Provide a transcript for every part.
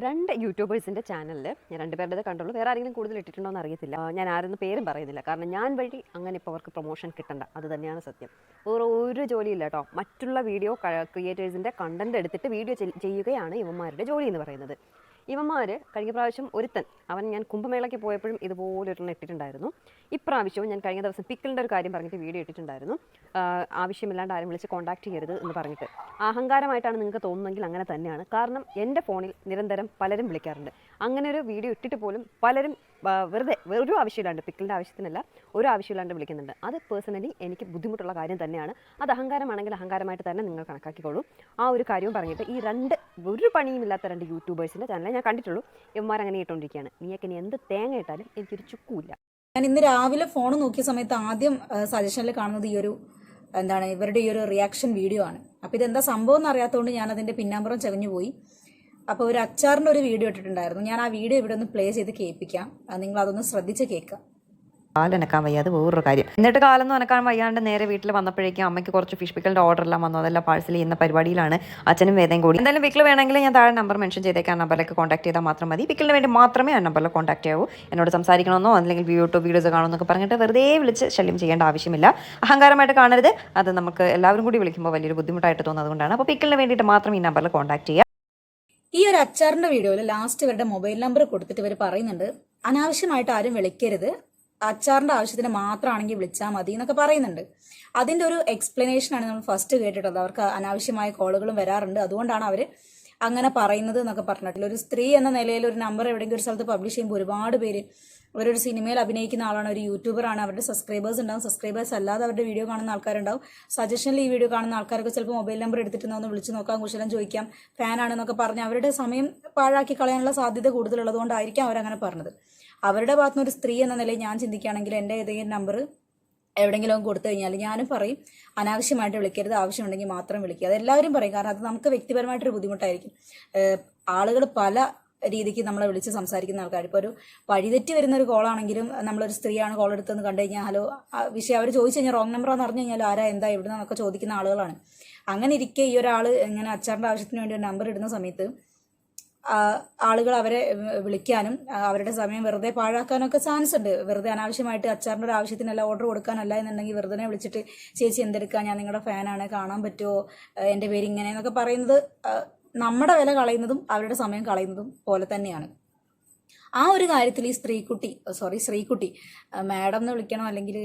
രണ്ട് യൂട്യൂബേഴ്സിൻ്റെ ചാനലിൽ ഞാൻ രണ്ടുപേരുടേത് കണ്ടുള്ളൂ. വേറെ ആരെങ്കിലും കൂടുതൽ ഇട്ടിട്ടുണ്ടോ എന്ന് അറിയത്തില്ല. ഞാൻ ആരെന്ന് പേരും പറയുന്നില്ല, കാരണം ഞാൻ വഴി അങ്ങനെ ഇപ്പോൾ അവർക്ക് പ്രൊമോഷൻ കിട്ടണ്ട, അത് തന്നെയാണ് സത്യം. വേറെ ഒരു ജോലിയില്ല കേട്ടോ. മറ്റുള്ള വീഡിയോ ക്രിയേറ്റേഴ്സിൻ്റെ കണ്ടന്റ് എടുത്തിട്ട് വീഡിയോ ചെയ്യുകയാണ് ഇവന്മാരുടെ ജോലി എന്ന് പറയുന്നത്. ഇവന്മാർ കഴിഞ്ഞ പ്രാവശ്യം ഒരുത്തൻ ഞാൻ കുംഭമേളയ്ക്ക് പോയപ്പോഴും ഇതുപോലെ ഒരെണ്ണം ഇട്ടിട്ടുണ്ടായിരുന്നു. ഇപ്രാവശ്യവും ഞാൻ കഴിഞ്ഞ ദിവസം പിക്കിളിൻ്റെ ഒരു കാര്യം പറഞ്ഞിട്ട് വീഡിയോ ഇട്ടിട്ടുണ്ടായിരുന്നു. ആവശ്യമില്ലാണ്ട് ആരും വിളിച്ച് കോൺടാക്ട് ചെയ്യരുത് എന്ന് പറഞ്ഞിട്ട്. അഹങ്കാരമായിട്ടാണ് നിങ്ങൾക്ക് തോന്നുന്നെങ്കിൽ അങ്ങനെ തന്നെയാണ്. കാരണം എൻ്റെ ഫോണിൽ നിരന്തരം പലരും വിളിക്കാറുണ്ട്. അങ്ങനെ ഒരു വീഡിയോ ഇട്ടിട്ട് പോലും പലരും വെറുതെ ഒരു ആവശ്യമില്ലാണ്ട്, പിക്കിളിൻ്റെ ആവശ്യത്തിനല്ല, ഒരു ആവശ്യമില്ലാണ്ട് വിളിക്കുന്നുണ്ട്. അത് പേഴ്സണലി എനിക്ക് ബുദ്ധിമുട്ടുള്ള കാര്യം തന്നെയാണ്. അത് അഹങ്കാരമാണെങ്കിൽ അഹങ്കാരമായിട്ട് തന്നെ നിങ്ങൾ കണക്കാക്കിക്കോളൂ. ആ ഒരു കാര്യവും പറഞ്ഞിട്ട് ഈ ഒരു പണിയുമില്ലാത്ത രണ്ട് യൂട്യൂബേഴ്സിൻ്റെ ചാനൽ ഞാൻ കണ്ടിട്ടുള്ളൂ. ഇവന്മാരങ്ങനെ ഇട്ടുകൊണ്ടിരിക്കുകയാണ്. നീയൊക്കെ ഇനി എന്ത് തേങ്ങ ഇട്ടാലും എനിക്കൊരു ചുക്കുമില്ല. ഞാൻ ഇന്ന് രാവിലെ ഫോൺ നോക്കിയ സമയത്ത് ആദ്യം സജഷനിൽ കാണുന്നത് ഇവരുടെ ഈ ഒരു റിയാക്ഷൻ വീഡിയോ ആണ്. അപ്പോൾ ഇതെന്താ സംഭവം എന്ന് അറിയാത്തതുകൊണ്ട് ഞാൻ അതിൻ്റെ പിന്നാമ്പുറം ചെവഞ്ഞു പോയി. അപ്പോൾ ഒരു അച്ചാറിൻ്റെ ഒരു വീഡിയോ ഇട്ടിട്ടുണ്ടായിരുന്നു. ഞാൻ ആ വീഡിയോ ഇവിടെ ഒന്ന് പ്ലേ ചെയ്ത് കേൾപ്പിക്കാം. നിങ്ങൾ അതൊന്ന് ശ്രദ്ധിച്ച് കേൾക്കാം. കാലനക്കാൻ വയ്യാതെ വേറൊരു കാര്യം. എന്നിട്ട് കാലൊന്നും അനക്കാൻ വയ്യാണ്ട് നേരെ വീട്ടിൽ വന്നപ്പോഴേക്കും അമ്മയ്ക്ക് കുറച്ച് ഫിഷ് പിക്കലിൻ്റെ ഓർഡർ എല്ലാം വന്നു. അതെല്ലാം പാഴ്സൽ ചെയ്യുന്ന പരിപാടിയിലാണ്. അച്ഛനും വേദയും കൂടി. എന്തായാലും പിക്കിൾ വേണമെങ്കിൽ ഞാൻ താഴെ നമ്പർ മെൻഷൻ ചെയ്തേക്കാം. നമ്പറിലേക്ക് കോൺടാക്ട് ചെയ്താൽ മാത്രം മതി. പിക്കിളിന് വേണ്ടി മാത്രമേ ആ നമ്പറിൽ കോൺടാക്ട് ചെയ്യാവൂ. എന്നോട് സംസാരിക്കണമെന്നോ അല്ലെങ്കിൽ വീഡിയോസ് കാണുമെന്നൊക്കെ പറഞ്ഞിട്ട് വെറുതെ വിളിച്ച് ശല്യം ചെയ്യേണ്ട ആവശ്യമില്ല. അഹങ്കാരമായിട്ട് കാണരുത്. അത് നമുക്ക് എല്ലാവരും കൂടി വിളിക്കുമ്പോൾ വലിയൊരു ബുദ്ധിമുട്ടായിട്ട് തോന്നുന്നത് കൊണ്ടാണ്. അപ്പോൾ പിക്കിളിന് വേണ്ടിയിട്ട് മാത്രം ഈ നമ്പറിൽ കോൺടാക്ട് ചെയ്യുക. ഈ ഒരു അച്ചാറിൻ്റെ വീഡിയോയിൽ ലാസ്റ്റ് ഇവരുടെ മൊബൈൽ നമ്പർ കൊടുത്തിട്ട് ഇവർ പറയുന്നുണ്ട്, അനാവശ്യമായിട്ട് ആരും വിളിക്കരുത്, അച്ചാറിൻ്റെ ആവശ്യത്തിന് മാത്രമാണെങ്കിൽ വിളിച്ചാൽ മതി എന്നൊക്കെ പറയുന്നുണ്ട്. അതിൻ്റെ ഒരു എക്സ്പ്ലനേഷനാണ് നമ്മൾ ഫസ്റ്റ് കേട്ടിട്ടുള്ളത്. അവർക്ക് അനാവശ്യമായ കോളുകളും വരാറുണ്ട്, അതുകൊണ്ടാണ് അവർ അങ്ങനെ പറയുന്നത് എന്നൊക്കെ പറഞ്ഞിട്ടില്ല. ഒരു സ്ത്രീ എന്ന നിലയിൽ ഒരു നമ്പർ എവിടെയെങ്കിലും ഒരു സ്ഥലത്ത് പബ്ലിഷ് ചെയ്യുമ്പോൾ ഒരുപാട് പേര്, അവരൊരു സിനിമയിൽ അഭിനയിക്കുന്ന ആളാണ്, ഒരു യൂട്യൂബറാണ്, അവരുടെ സബ്സ്ക്രൈബേഴ്സ് ഉണ്ടാവും. സബ്സ്ക്രൈബേഴ്സ് അല്ലാതെ അവരുടെ വീഡിയോ കാണുന്ന ആൾക്കാരുണ്ടാവും. സജഷനിൽ ഈ വീഡിയോ കാണുന്ന ആൾക്കാരൊക്കെ ചിലപ്പോൾ മൊബൈൽ നമ്പർ എടുത്തിട്ട് ഒന്ന് വിളിച്ച് നോക്കാം, കുശലം ചോദിക്കാം, ഫാനാണെന്നൊക്കെ പറഞ്ഞ് അവരുടെ സമയം പാഴാക്കി കളയാനുള്ള സാധ്യത കൂടുതലുള്ളതുകൊണ്ടായിരിക്കും അവരങ്ങനെ പറഞ്ഞത്. അവരുടെ ഭാഗത്തുനിന്ന് ഒരു സ്ത്രീ എന്ന നിലയിൽ ഞാൻ ചിന്തിക്കുകയാണെങ്കിൽ എൻ്റെ ഏതെങ്കിലും നമ്പർ എവിടെയെങ്കിലും കൊടുത്തു കഴിഞ്ഞാൽ ഞാനും പറയും, അനാവശ്യമായിട്ട് വിളിക്കരുത്, ആവശ്യമുണ്ടെങ്കിൽ മാത്രം വിളിക്കുക. അതെല്ലാവരും പറയും, കാരണം അത് നമുക്ക് വ്യക്തിപരമായിട്ടൊരു ബുദ്ധിമുട്ടായിരിക്കും. ആളുകൾ പല രീതിക്ക് നമ്മളെ വിളിച്ച് സംസാരിക്കുന്ന ആൾക്കാർ, ഇപ്പോൾ ഒരു വഴിതെറ്റി വരുന്ന ഒരു കോളാണെങ്കിലും നമ്മളൊരു സ്ത്രീയാണ് കോൾ എടുത്തെന്ന് കണ്ടു കഴിഞ്ഞാൽ ഹലോ വിഷയം അവർ ചോദിച്ചു കഴിഞ്ഞാൽ റോങ് നമ്പറാന്ന് പറഞ്ഞു കഴിഞ്ഞാൽ ആരാ എന്താ എവിടുന്നൊക്കെ ചോദിക്കുന്ന ആളുകളാണ്. അങ്ങനെ ഇരിക്കെ ഈ ഒരാൾ ഇങ്ങനെ അച്ചാറിൻ്റെ ആവശ്യത്തിന് വേണ്ടി ഒരു നമ്പർ ഇടുന്ന സമയത്ത് ആളുകൾ അവരെ വിളിക്കാനും അവരുടെ സമയം വെറുതെ പാഴാക്കാനൊക്കെ ചാൻസ് ഉണ്ട്. വെറുതെ അനാവശ്യമായിട്ട് അച്ചാറിൻ്റെ ഒരു ആവശ്യത്തിനല്ല ഓർഡർ കൊടുക്കാനല്ല എന്നുണ്ടെങ്കിൽ വെറുതെ വിളിച്ചിട്ട് ചേച്ചി എന്തെടുക്കാം, ഞാൻ നിങ്ങളുടെ ഫാനാണ്, കാണാൻ പറ്റുമോ, എൻ്റെ പേര് ഇങ്ങനെ എന്നൊക്കെ പറയുന്നത് നമ്മുടെ വില കളയുന്നതും അവരുടെ സമയം കളയുന്നതും പോലെ തന്നെയാണ്. ആ ഒരു കാര്യത്തിൽ ഈ ശ്രീകുട്ടി മാഡം എന്ന് വിളിക്കണം, അല്ലെങ്കിൽ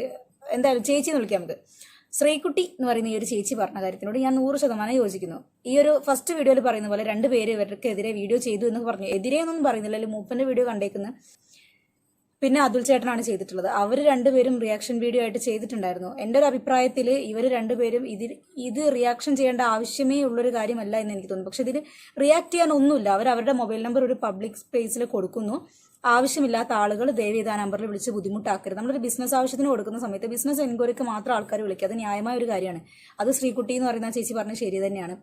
എന്തായാലും ചേച്ചി എന്ന് വിളിക്കാം നമുക്ക്. ശ്രീകുട്ടി എന്ന് പറയുന്ന ഈ ഒരു ചേച്ചി പറഞ്ഞ കാര്യത്തിനോട് ഞാൻ 100% യോജിക്കുന്നു. ഈ ഒരു ഫസ്റ്റ് വീഡിയോയിൽ പറയുന്ന പോലെ രണ്ടുപേര് ഇവർക്കെതിരെ വീഡിയോ ചെയ്തു എന്ന് പറഞ്ഞു. എതിരെ എന്നൊന്നും പറയുന്നില്ല, അല്ലെങ്കിൽ മൂപ്പന്റെ വീഡിയോ കണ്ടേക്കുന്നത് പിന്നെ അതുൽ ചേട്ടനാണ് ചെയ്തിട്ടുള്ളത്. അവർ രണ്ടുപേരും റിയാക്ഷൻ വീഡിയോ ആയിട്ട് ചെയ്തിട്ടുണ്ടായിരുന്നു. എൻ്റെ ഒരു അഭിപ്രായത്തിൽ ഇവർ രണ്ടുപേരും ഇത് റിയാക്ഷൻ ചെയ്യേണ്ട ആവശ്യമേ ഉള്ളൊരു കാര്യമല്ല എന്ന് എനിക്ക് തോന്നുന്നു. പക്ഷെ ഇതിൽ റിയാക്ട് ചെയ്യാൻ ഒന്നുമില്ല. അവരുടെ മൊബൈൽ നമ്പർ ഒരു പബ്ലിക് സ്പേസിൽ കൊടുക്കുന്നു. ആവശ്യമില്ലാത്ത ആളുകൾ ദയവേത് ആ നമ്പറിൽ വിളിച്ച് ബുദ്ധിമുട്ടാക്കരുത്. നമ്മളൊരു ബിസിനസ് ആവശ്യത്തിന് കൊടുക്കുന്ന സമയത്ത് ബിസിനസ് എൻക്വയറിക്ക് മാത്രം ആൾക്കാർ വിളിക്കുക, അത് ന്യായമായ ഒരു കാര്യമാണ്. അത് ശ്രീകുട്ടി എന്ന് പറയുന്ന ചേച്ചി പറഞ്ഞത് ശരി തന്നെയാണ്.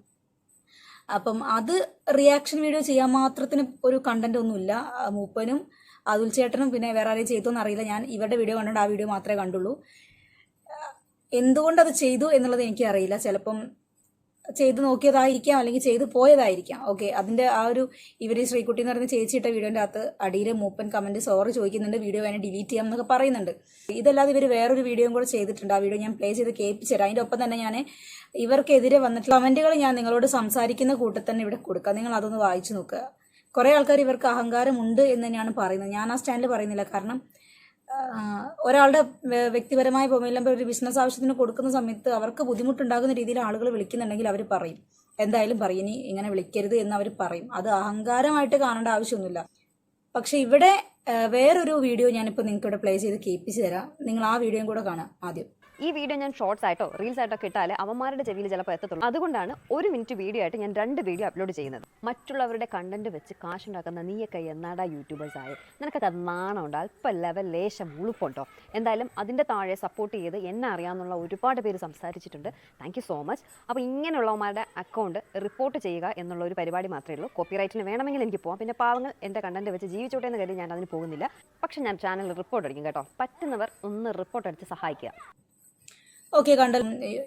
അപ്പം അത് റിയാക്ഷൻ വീഡിയോ ചെയ്യാൻ മാത്രത്തിന് ഒരു കണ്ടന്റ് ഒന്നുമില്ല. മൂപ്പനും അതുൽ ചേട്ടനും പിന്നെ വേറെ ആരെയും ചെയ്തോന്ന് അറിയില്ല. ഞാൻ ഇവരുടെ വീഡിയോ കണ്ടുകൊണ്ട് ആ വീഡിയോ മാത്രമേ കണ്ടുള്ളൂ. എന്തുകൊണ്ടത് ചെയ്തു എന്നുള്ളത് എനിക്ക് അറിയില്ല. ചിലപ്പം ചെയ്ത് നോക്കിയതായിരിക്കാം, അല്ലെങ്കിൽ ചെയ്തു പോയതായിരിക്കാം. ഓക്കെ, അതിൻ്റെ ആ ഒരു ഇവർ ശ്രീകുട്ടി എന്ന് പറയുന്ന ചേച്ചി ഇട്ട വീഡിയോൻ്റെ അകത്ത് അടിയിൽ മൂപ്പൻ കമന്റ് സോറി ചോദിക്കുന്നുണ്ട്, വീഡിയോ വേണേൽ ഡിലീറ്റ് ചെയ്യാം എന്നൊക്കെ പറയുന്നുണ്ട്. ഇതല്ലാതെ ഇവർ വേറൊരു വീഡിയോയും കൂടെ ചെയ്തിട്ടുണ്ട്. ആ വീഡിയോ ഞാൻ പ്ലേ ചെയ്ത് കേൾപ്പിച്ചുതരാം. അതിൻ്റെ ഒപ്പം തന്നെ ഞാൻ ഇവർക്കെതിരെ വന്നിട്ടുള്ള കമന്റുകൾ ഞാൻ നിങ്ങളോട് സംസാരിക്കുന്ന കൂട്ടത്തിൽ തന്നെ ഇവിടെ കൊടുക്കാം. നിങ്ങൾ അതൊന്ന് വായിച്ചു നോക്കുക. കുറേ ആൾക്കാർ ഇവർക്ക് അഹങ്കാരമുണ്ട് എന്ന് തന്നെയാണ് പറയുന്നത്. ഞാൻ ആ സ്റ്റാൻഡിൽ പറയുന്നില്ല. കാരണം ഒരാളുടെ വ്യക്തിപരമായ മൊബൈൽ നമ്പർ ഒരു ബിസിനസ് ആവശ്യത്തിന് കൊടുക്കുന്ന സമയത്ത് അവർക്ക് ബുദ്ധിമുട്ടുണ്ടാകുന്ന രീതിയിൽ ആളുകൾ വിളിക്കുന്നുണ്ടെങ്കിൽ അവർ പറയും, എന്തായാലും പറയും, ഇനി ഇങ്ങനെ വിളിക്കരുത് എന്ന് അവർ പറയും. അത് അഹങ്കാരമായിട്ട് കാണേണ്ട ആവശ്യമൊന്നുമില്ല. പക്ഷെ ഇവിടെ വേറൊരു വീഡിയോ ഞാനിപ്പോൾ നിങ്ങൾക്ക് ഇവിടെ പ്ലേ ചെയ്ത് കേൾപ്പിച്ചു തരാം. നിങ്ങൾ ആ വീഡിയോയും കൂടെ കാണാം ആദ്യം. ഈ വീഡിയോ ഞാൻ ഷോർട്സ് ആയിട്ടോ റീൽസ് ആയിട്ടോ ഇട്ടാൽ അവന്മാരുടെ ചെവിയിൽ ചിലപ്പോൾ എത്തത്തുള്ളൂ. അതുകൊണ്ടാണ് 1 മിനിറ്റ് വീഡിയോ ആയിട്ട് ഞാൻ 2 വീഡിയോ അപ്ലോഡ് ചെയ്യുന്നത്. മറ്റുള്ളവരുടെ കണ്ടന്റ് വെച്ച് കാശുണ്ടാക്കുന്ന നീയൊക്കെ എന്നാടാ യൂട്യൂബേഴ്സ് ആയി, നിനക്കൊക്കെ നാണമുണ്ടോ, അല്പം ലെവൽ ലേശം ഉളുപ്പുണ്ടോ? എന്തായാലും അതിൻ്റെ താഴെ സപ്പോർട്ട് ചെയ്ത് എന്നെ അറിയാമെന്നുള്ള ഒരുപാട് പേര് സംസാരിച്ചിട്ടുണ്ട്. Thank you so much. അപ്പോൾ ഇങ്ങനെയുള്ളവന്മാരുടെ അക്കൗണ്ട് റിപ്പോർട്ട് ചെയ്യുക എന്നുള്ള ഒരു പരിപാടി മാത്രമേ ഉള്ളൂ. കോപ്പിറൈറ്റിന് വേണമെങ്കിൽ എനിക്ക് പോകാം. പിന്നെ പാവങ്ങൾ എൻ്റെ കണ്ടന്റ് വെച്ച് ജീവിച്ചോട്ടെ എന്ന് കരുതി ഞാൻ അതിന് പോകുന്നില്ല. പക്ഷെ ഞാൻ ചാനൽ റിപ്പോർട്ട് അടിക്കും കേട്ടോ. പറ്റുന്നവർ ഒന്ന് റിപ്പോർട്ട് അടിച്ച് സഹായിക്കുക. ഓക്കെ,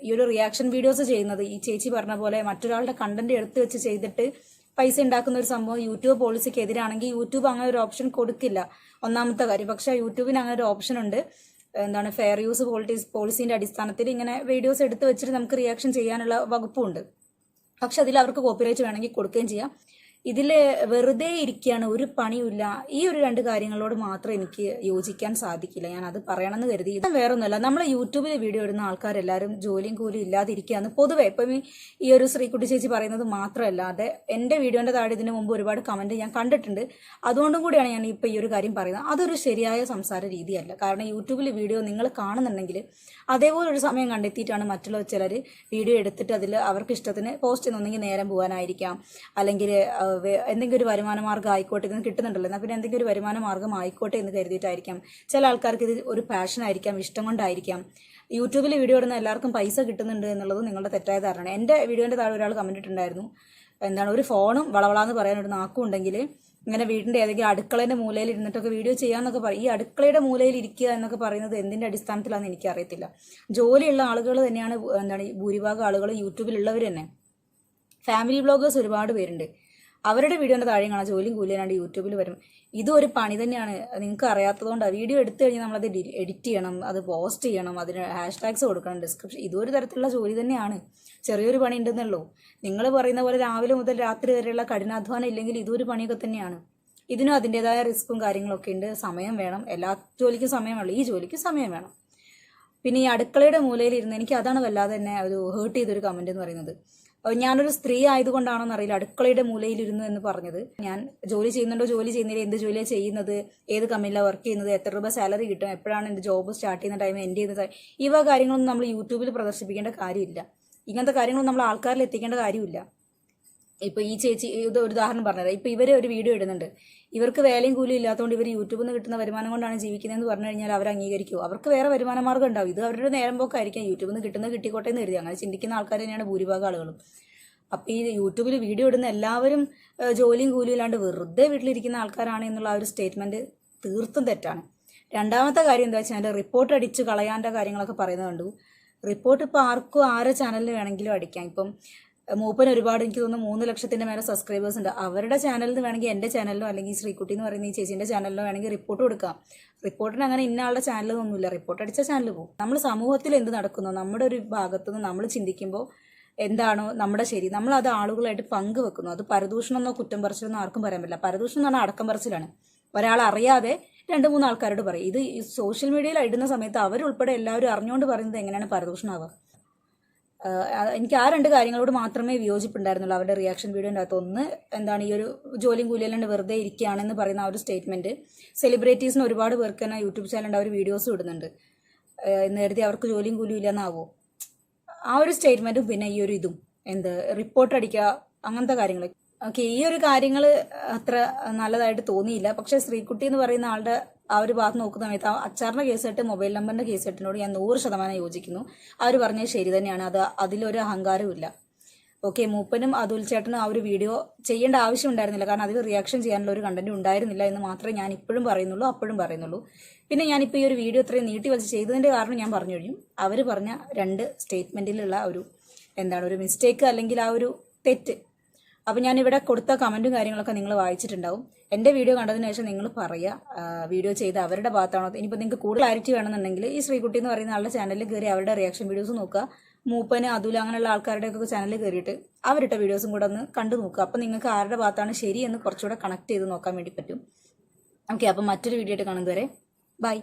ഈ ഒരു റിയാക്ഷൻ വീഡിയോസ് ചെയ്യുന്നത് ഈ ചേച്ചി പറഞ്ഞ പോലെ മറ്റൊരാളുടെ കണ്ടന്റ് എടുത്ത് വെച്ച് ചെയ്തിട്ട് പൈസ ഉണ്ടാക്കുന്ന ഒരു സംഭവം യൂട്യൂബ് പോളിസിക്ക് എതിരാണെങ്കിൽ യൂട്യൂബ് അങ്ങനെ ഒരു ഓപ്ഷൻ കൊടുക്കില്ല, ഒന്നാമത്തെ കാര്യം. പക്ഷേ യൂട്യൂബിന് അങ്ങനെ ഒരു ഓപ്ഷൻ ഉണ്ട്, എന്താണ് ഫെയർ യൂസ് പോളിസിന്റെ അടിസ്ഥാനത്തിൽ ഇങ്ങനെ വീഡിയോസ് എടുത്ത് വെച്ചിട്ട് നമുക്ക് റിയാക്ഷൻ ചെയ്യാനുള്ള വകുപ്പുണ്ട്. പക്ഷെ അതിൽ അവർക്ക് കോപ്പിറൈറ്റ് വേണമെങ്കിൽ കൊടുക്കുകയും ചെയ്യാം. ഇതിൽ വെറുതെ ഇരിക്കുകയാണ്, ഒരു പണിയുമില്ല. ഈ ഒരു 2 കാര്യങ്ങളോട് മാത്രം എനിക്ക് യോജിക്കാൻ സാധിക്കില്ല. ഞാൻ അത് പറയണമെന്ന് കരുതി. ഇത് വേറൊന്നുമല്ല, നമ്മൾ യൂട്യൂബിൽ വീഡിയോ ഇടുന്ന ആൾക്കാരെല്ലാവരും ജോലിയും കൂലിയും ഇല്ലാതിരിക്കുകയാണ് പൊതുവെ. ഇപ്പം ഈ ഒരു ശ്രീകുട്ടി ചേച്ചി പറയുന്നത് മാത്രമല്ലാതെ എൻ്റെ വീഡിയോൻ്റെ താഴെ ഇതിനു മുമ്പ് ഒരുപാട് കമൻറ്റ് ഞാൻ കണ്ടിട്ടുണ്ട്. അതുകൊണ്ടും കൂടിയാണ് ഞാൻ ഇപ്പോൾ ഈ ഒരു കാര്യം പറയുന്നത്. അതൊരു ശരിയായ സംസാര രീതിയല്ല. കാരണം യൂട്യൂബിൽ വീഡിയോ നിങ്ങൾ കാണുന്നുണ്ടെങ്കിൽ അതേപോലെ ഒരു സമയം കണ്ടെത്തിയിട്ടാണ് മറ്റുള്ള ചിലർ വീഡിയോ എടുത്തിട്ട് അതിൽ അവർക്ക് ഇഷ്ടത്തിന് പോസ്റ്റ് ചെയ്യുന്നൊന്നെങ്കിൽ നേരം പോകാനായിരിക്കാം, അല്ലെങ്കിൽ എന്തെങ്കിലും ഒരു വരുമാന മാർഗ്ഗം ആയിക്കോട്ടെ, ഇതിന് കിട്ടുന്നുണ്ടല്ലോ, എന്നാൽ പിന്നെ എന്തെങ്കിലും ഒരു വരുമാന മാർഗ്ഗം ആയിക്കോട്ടെ എന്ന് കരുതിയിട്ടായിരിക്കാം. ചില ആൾക്കാർക്ക് ഇത് ഒരു പാഷനായിരിക്കാം, ഇഷ്ടം കൊണ്ടായിരിക്കാം. യൂട്യൂബിൽ വീഡിയോ ഇടുന്ന എല്ലാവർക്കും പൈസ കിട്ടുന്നുണ്ട് എന്നുള്ളത് നിങ്ങളുടെ തെറ്റായ ധാരണ. എൻ്റെ വീഡിയോൻ്റെ താഴെ ഒരാൾ കമന്റ് ഇട്ടിട്ടുണ്ടായിരുന്നു, എന്താണ് ഒരു ഫോണും വളവളാന്ന് പറയാൻ ഒരു നാക്കും ഉണ്ടെങ്കിൽ ഇങ്ങനെ വീടിൻ്റെ ഏതെങ്കിലും അടുക്കളേൻ്റെ മൂലയിൽ ഇരുന്നിട്ടൊക്കെ വീഡിയോ ചെയ്യാമെന്നൊക്കെ പറയും. ഈ അടുക്കളയുടെ മൂലയിൽ ഇരിക്കുക എന്നൊക്കെ പറയുന്നത് എന്തിൻ്റെ അടിസ്ഥാനത്തിലാണെന്ന് എനിക്കറിയത്തില്ല. ജോലിയുള്ള ആളുകൾ തന്നെയാണ്, എന്താണ് ഭൂരിഭാഗം ആളുകൾ യൂട്യൂബിലുള്ളവർ തന്നെ. ഫാമിലി വ്ളോഗേഴ്സ് ഒരുപാട് പേരുണ്ട്. അവരുടെ വീഡിയോൻ്റെ താഴെ കാണാം ജോലിയും കൂലിയാണ്ട് യൂട്യൂബിൽ വരും. ഇതും ഒരു പണി തന്നെയാണ്. നിങ്ങൾക്ക് അറിയാത്തതുകൊണ്ടാണ്. വീഡിയോ എടുത്തു കഴിഞ്ഞാൽ നമ്മളത് എഡിറ്റ് ചെയ്യണം, അത് പോസ്റ്റ് ചെയ്യണം, അതിന് #ടാഗ്സ് കൊടുക്കണം, ഡിസ്ക്രിപ്ഷൻ. ഇതൊരു തരത്തിലുള്ള ജോലി തന്നെയാണ്. ചെറിയൊരു പണി ഉണ്ടെന്നുള്ളൂ. നിങ്ങൾ പറയുന്ന പോലെ രാവിലെ മുതൽ രാത്രി വരെയുള്ള കഠിനാധ്വാനം ഇല്ലെങ്കിൽ ഇതൊരു പണിയൊക്കെ തന്നെയാണ്. ഇതിനും അതിൻ്റെതായ റിസ്ക്കും കാര്യങ്ങളൊക്കെ ഉണ്ട്. സമയം വേണം. എല്ലാ ജോലിക്കും സമയം വേണം, ഈ ജോലിക്ക് സമയം വേണം. പിന്നെ ഈ അടുക്കളയുടെ മൂലയിൽ ഇരുന്ന് എനിക്ക് അതാണ് വല്ലാതെ തന്നെ ഒരു ഹേർട്ട് ചെയ്തൊരു കമന്റ് എന്ന് പറയുന്നത്. ഞാനൊരു സ്ത്രീ ആയതുകൊണ്ടാണോ എന്നറിയില്ല അടുക്കളയുടെ മൂലയിലിരുന്നു എന്ന് പറഞ്ഞത്. ഞാൻ ജോലി ചെയ്യുന്നുണ്ടോ, ജോലി ചെയ്യുന്നില്ല, എന്ത് ജോലിയാണ് ചെയ്യുന്നത്, ഏത് കമ്പനിയിലാണ് വർക്ക് ചെയ്യുന്നത്, എത്ര രൂപ സാലറി കിട്ടും, എപ്പോഴാണ് എൻ്റെ ജോബ് സ്റ്റാർട്ട് ചെയ്യുന്ന ടൈം, എൻഡ് ചെയ്യുന്ന ടൈം, ഇവ കാര്യങ്ങളൊന്നും നമ്മൾ യൂട്യൂബിൽ പ്രദർശിപ്പിക്കേണ്ട കാര്യമില്ല. ഇങ്ങനത്തെ കാര്യങ്ങളൊന്നും നമ്മൾ ആൾക്കാരിൽ എത്തിക്കേണ്ട കാര്യമില്ല. ഇപ്പോൾ ഈ ചേച്ചി ഇത് ഒരു ഉദാഹരണം പറഞ്ഞത്. ഇപ്പോൾ ഇവർ ഒരു വീഡിയോ ഇടുന്നുണ്ട്, ഇവർക്ക് വേലയും കൂലിയും ഇല്ലാത്തതുകൊണ്ട് ഇവർ യൂട്യൂബിൽ നിന്ന് കിട്ടുന്ന വരുമാനം കൊണ്ടാണ് ജീവിക്കുന്നതെന്ന് പറഞ്ഞു കഴിഞ്ഞാൽ അവർ അംഗീകരിക്കുമോ? അവർക്ക് വേറെ വരുമാന മാർഗ്ഗം ഉണ്ടാവും. ഇത് അവരുടെ നേരം പോക്കായിരിക്കാം. യൂട്യൂബിൽ നിന്ന് കിട്ടുന്നത് കിട്ടിക്കോട്ടെ എന്ന് കരുതി അങ്ങനെ ചിന്തിക്കുന്ന ആൾക്കാർ തന്നെയാണ് ഭൂരിഭാഗം ആളുകളും. അപ്പോൾ ഈ യൂട്യൂബിൽ വീഡിയോ ഇടുന്ന എല്ലാവരും ജോലിയും കൂലിയും ഇല്ലാണ്ട് വെറുതെ വീട്ടിലിരിക്കുന്ന ആൾക്കാരാണ് എന്നുള്ള ആ ഒരു സ്റ്റേറ്റ്മെൻറ്റ് തീർത്തും തെറ്റാണ്. രണ്ടാമത്തെ കാര്യം എന്താ വെച്ചാൽ റിപ്പോർട്ട് അടിച്ച് കളയാൻ്റെ കാര്യങ്ങളൊക്കെ പറയുന്നത് കണ്ടു. റിപ്പോർട്ട് ഇപ്പോൾ ആർക്കും ആരെ ചാനലിന് വേണമെങ്കിലും അടിക്കാം. ഇപ്പം മൂപ്പന് ഒരുപാട്, എനിക്ക് തോന്നുന്നു 3 ലക്ഷത്തിൻ്റെ മേലെ സബ്സ്ക്രൈബേഴ്സ് ഉണ്ട്. അവരുടെ ചാനലിൽ നിന്ന് വേണമെങ്കിൽ എൻ്റെ ചാനലിലോ അല്ലെങ്കിൽ ശ്രീകുട്ടി എന്ന് പറയുന്ന ഈ ചേച്ചീൻ്റെ ചാനലിലോ വേണമെങ്കിൽ റിപ്പോർട്ട് കൊടുക്കാം. റിപ്പോർട്ടിന് അങ്ങനെ ഇന്ന ആളുടെ ചാനലൊന്നുമില്ല. റിപ്പോർട്ട് അടിച്ച ചാനൽ പോകും. നമ്മൾ സമൂഹത്തിൽ എന്ത് നടക്കുന്നോ നമ്മുടെ ഒരു ഭാഗത്തുനിന്ന് നമ്മൾ ചിന്തിക്കുമ്പോൾ എന്താണോ നമ്മുടെ ശരി, നമ്മൾ അത് ആളുകളായിട്ട് പങ്കുവെക്കുന്നു. അത് പരദൂഷണമെന്നോ കുറ്റം പറച്ചിലെന്നോ ആർക്കും പറയാൻ പറ്റില്ല. പരദൂഷണം എന്ന് പറഞ്ഞാൽ അടക്കം പറച്ചിലാണ്. ഒരാൾ അറിയാതെ 2-3 ആൾക്കാരോട് പറയും. ഇത് സോഷ്യൽ മീഡിയയിൽ ഇടുന്ന സമയത്ത് അവരുൾപ്പെടെ എല്ലാവരും അറിഞ്ഞുകൊണ്ട് പറയുന്നത് എങ്ങനെയാണ് പരദൂഷണമാവുക? എനിക്ക് ആ 2 കാര്യങ്ങളോട് മാത്രമേ വിയോജിപ്പുണ്ടായിരുന്നുള്ളൂ അവരുടെ റിയാക്ഷൻ വീഡിയോൻ്റെ അകത്ത്. ഒന്ന്, എന്താണ് ഈ ഒരു ജോലിയും കൂലിയല്ലാണ്ട് വെറുതെ ഇരിക്കുകയാണെന്ന് പറയുന്ന ആ ഒരു സ്റ്റേറ്റ്മെൻറ്റ്. സെലിബ്രിറ്റീസിന് ഒരുപാട് പേർക്ക് തന്നെ യൂട്യൂബ് ചാനലുണ്ട്, അവർ വീഡിയോസ് ഇടുന്നുണ്ട്. നേരത്തെ അവർക്ക് ജോലിയും കൂലിയും ഇല്ലെന്നാവോ? ആ ഒരു സ്റ്റേറ്റ്മെൻറ്റും പിന്നെ ഈ ഒരു ഇതും റിപ്പോർട്ട് അടിക്കുക അങ്ങനത്തെ കാര്യങ്ങൾ. ഓക്കെ, ഈ ഒരു കാര്യങ്ങൾ അത്ര നല്ലതായിട്ട് തോന്നിയില്ല. പക്ഷേ ശ്രീകുട്ടി എന്ന് പറയുന്ന ആളുടെ ആ ഒരു ഭാഗത്ത് നോക്കുന്ന സമയത്ത് അച്ചാറിൻ്റെ കേസായിട്ട് മൊബൈൽ നമ്പറിൻ്റെ കേസായിട്ടിനോട് ഞാൻ 100% യോജിക്കുന്നു. അവർ പറഞ്ഞത് ശരി തന്നെയാണ്. അതിലൊരു അഹങ്കാരവും ഇല്ല. ഓക്കെ, മൂപ്പനും അതുൽ ചേട്ടനും ആ ഒരു വീഡിയോ ചെയ്യേണ്ട ആവശ്യം ഉണ്ടായിരുന്നില്ല. കാരണം അതിൽ റിയാക്ഷൻ ചെയ്യാനുള്ള ഒരു കണ്ടന്റ് ഉണ്ടായിരുന്നില്ല എന്ന് മാത്രമേ ഞാൻ ഇപ്പോഴും പറയുന്നുള്ളൂ, അപ്പോഴും പറയുന്നുള്ളൂ. പിന്നെ ഞാനിപ്പോൾ ഈ ഒരു വീഡിയോ ഇത്രയും നീട്ടി വലിച്ച് ചെയ്തതിൻ്റെ കാരണം ഞാൻ പറഞ്ഞു കഴിഞ്ഞു. അവർ പറഞ്ഞ 2 സ്റ്റേറ്റ്മെൻറ്റിലുള്ള ഒരു ഒരു മിസ്റ്റേക്ക് അല്ലെങ്കിൽ ആ ഒരു തെറ്റ്. അപ്പോൾ ഞാനിവിടെ കൊടുത്ത കമൻറ്റും കാര്യങ്ങളൊക്കെ നിങ്ങൾ വായിച്ചിട്ടുണ്ടാവും. എൻ്റെ വീഡിയോ കണ്ടതിന് ശേഷം നിങ്ങൾ പറയുക വീഡിയോ ചെയ്ത് അവരുടെ ഭാഗത്താണോ. ഇനിയിപ്പോൾ നിങ്ങൾക്ക് കൂടുതൽ ക്ലാരിറ്റി വേണമെന്നുണ്ടെങ്കിൽ ഈ ശ്രീകുട്ടി എന്ന് പറയുന്ന ആളുടെ ചാനലിൽ കയറി അവരുടെ റിയാക്ഷൻ വീഡിയോസ് നോക്കുക. മൂപ്പന് അതുൽ അങ്ങനെയുള്ള ആൾക്കാരുടെയൊക്കെ ചാനലിൽ കയറിയിട്ട് അവരിട്ട വീഡിയോസും കൂടെ ഒന്ന് കണ്ടു നോക്കുക. അപ്പോൾ നിങ്ങൾക്ക് ആരുടെ ഭാഗത്താണ് ശരി എന്ന് കുറച്ചുകൂടെ കണക്ട് ചെയ്ത് നോക്കാൻ വേണ്ടി പറ്റും. ഓക്കെ, അപ്പോൾ മറ്റൊരു വീഡിയോ ആയിട്ട് കാണുന്നതുവരെ ബൈ.